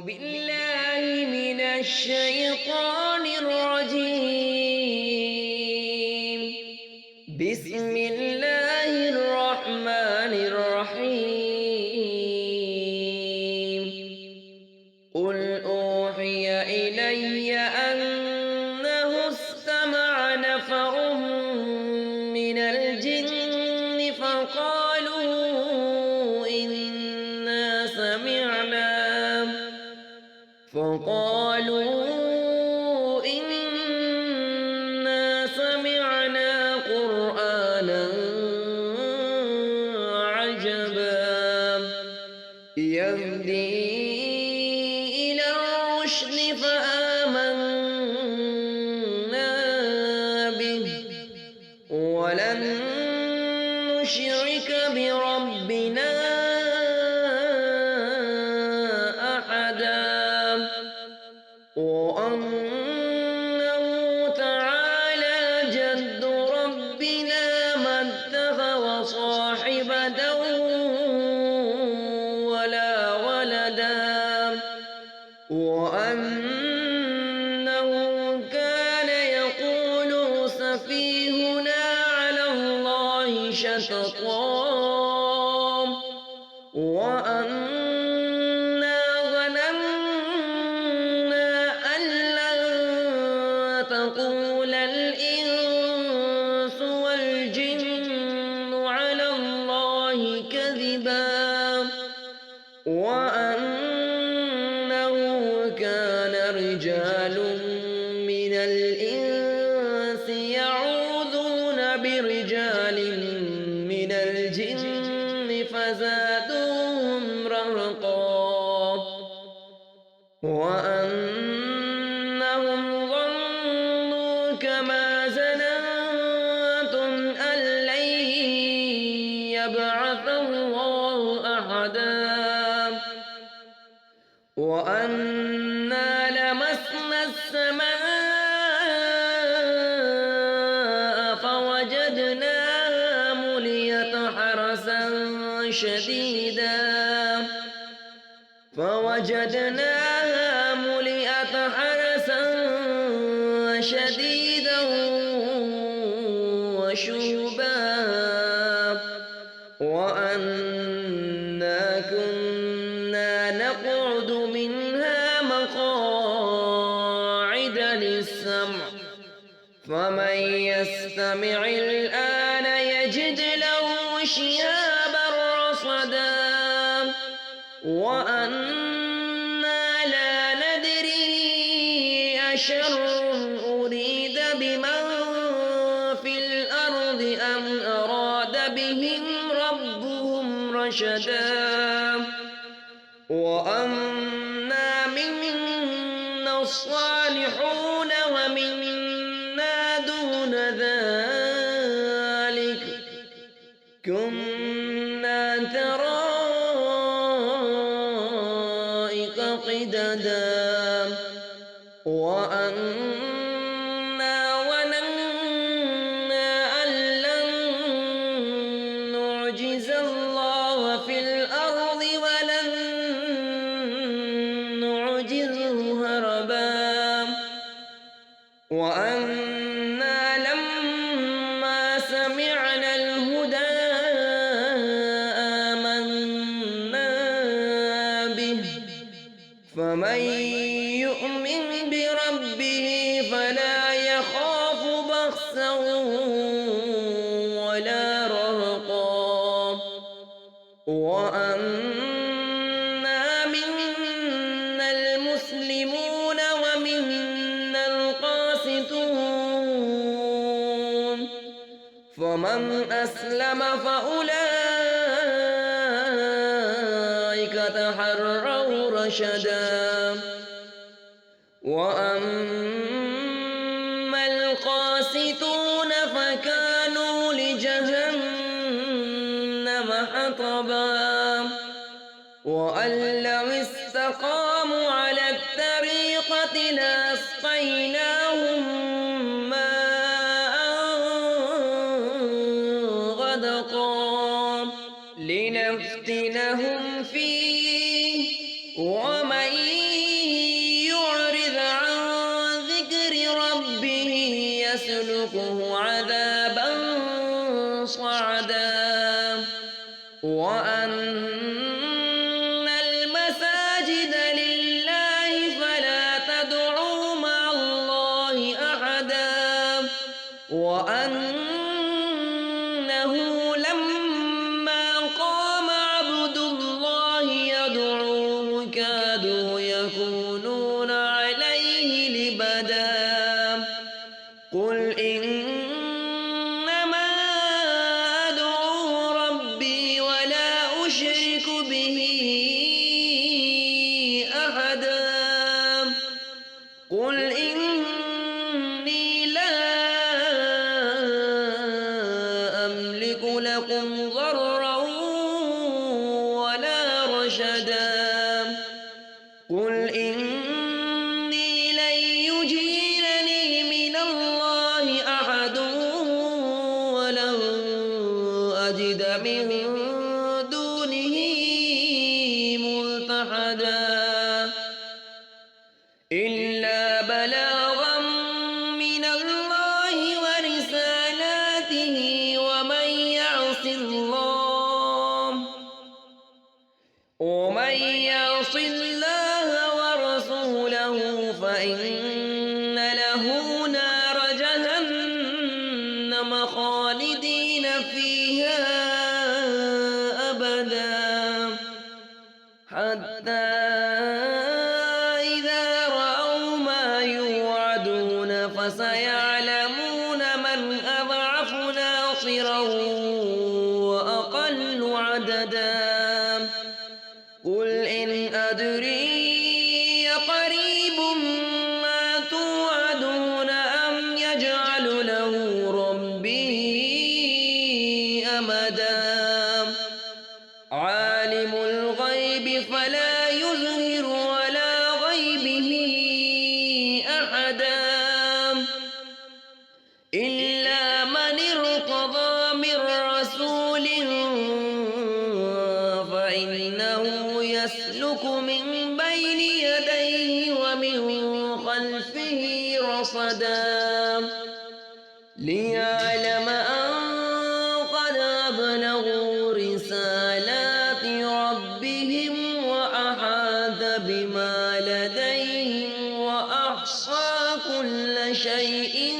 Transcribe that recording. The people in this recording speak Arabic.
بالله من الشيطان الرجيم. بسم الله الرحمن الرحيم. قل أوحي إلي أنه استمع نفر من الجن فقالوا إنا سمعنا قرآنا عجبا يهدي إلى الرشد فآمنا به ولن نشرك بربنا أحدا وأنه تعالى جد ربنا ما اتخذ صاحبة ولا ولدا وأنه كان يقول سفيهنا على الله شططا وأنا ظننا أن لن تقول الإنس والجن على الله كذبا وأنه كان رجال من الإنس يعوذون برجال من الجن فزادوهم رهقا وأنهم ظنوا كما زننتم أن لن يبعث الله أحدا وأنا لمسنا السماء فوجدناها مليت حرسا شديدا وشوبا وأنا كنا نقعد منها مقاعد للسمع فمن يستمع الآن يجد له شهابا رصدا وأنا لا ندري أشر أريد بمن في الأرض أم أراد بهم ربهم رشدا وأنا منا الصالحون ومنا دون ذلك كنا طرائق قددا وأنا ظننا أن لن نعجز الله في الأرض ولن نعجزه هربا وأنا لما سمعنا الهدى آمنا به فمن يؤمن بربه فلا يخاف بخسا ولا رهقا وأنا منا المسلمون ومنا القاسطون فمن أسلم فأولئك تحروا رشدا وأما القاسطون فكانوا لجهنم حطبا وأن لو استقاموا على الطريقة لأسقيناهم ماء غدقا لنفتنهم فيه ومن قل إني لن يجيرني من الله أحد ولن أجد من دونه ملتحدا إلا بلاغا من الله ورسالاته ومن يعص الله ورسوله فإن له نار جهنم خالدين فيها أبدا حتى إذا رأوا ما يوعدون فسيعلمون من أضعف ناصرا وأقل عددا قل إن أدري قريب ما توعدون أم يجعل له ربي أمدا عالم الغيب فلا يظهر على غيبه أحدا إلا من ارتضى من رسول فإنه يسلك من بين يديه ومن خلفه رصدا ليعلم أن قد أبلغوا رسالات ربهم وأحاط بما لديهم وأحصى كل شيء